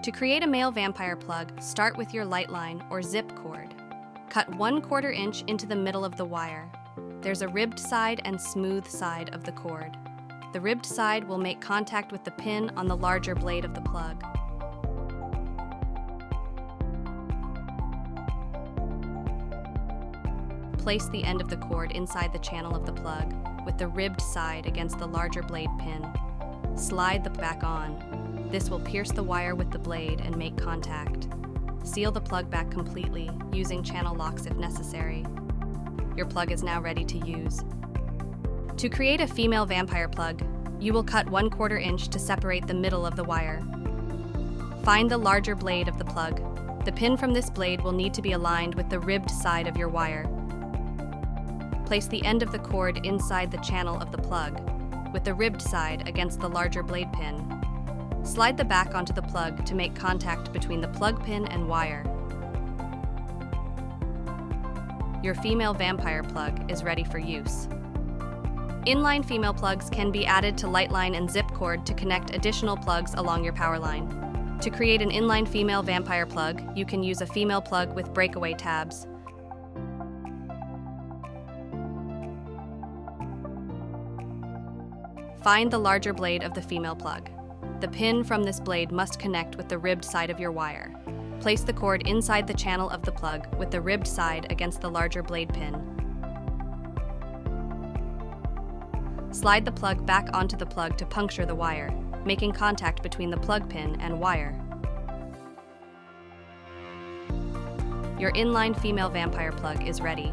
To create a male vampire plug, start with your light line or zip cord. Cut 1/4 inch into the middle of the wire. There's a ribbed side and smooth side of the cord. The ribbed side will make contact with the pin on the larger blade of the plug. Place the end of the cord inside the channel of the plug, with the ribbed side against the larger blade pin. Slide the back on. This will pierce the wire with the blade and make contact. Seal the plug back completely, using channel locks if necessary. Your plug is now ready to use. To create a female vampire plug, you will cut 1/4 inch to separate the middle of the wire. Find the larger blade of the plug. The pin from this blade will need to be aligned with the ribbed side of your wire. Place the end of the cord inside the channel of the plug, with the ribbed side against the larger blade pin. Slide the back onto the plug to make contact between the plug pin and wire. Your female vampire plug is ready for use. Inline female plugs can be added to light line and zip cord to connect additional plugs along your power line. To create an inline female vampire plug, you can use a female plug with breakaway tabs. Find the larger blade of the female plug. The pin from this blade must connect with the ribbed side of your wire. Place the cord inside the channel of the plug with the ribbed side against the larger blade pin. Slide the plug back onto the plug to puncture the wire, making contact between the plug pin and wire. Your inline female vampire plug is ready.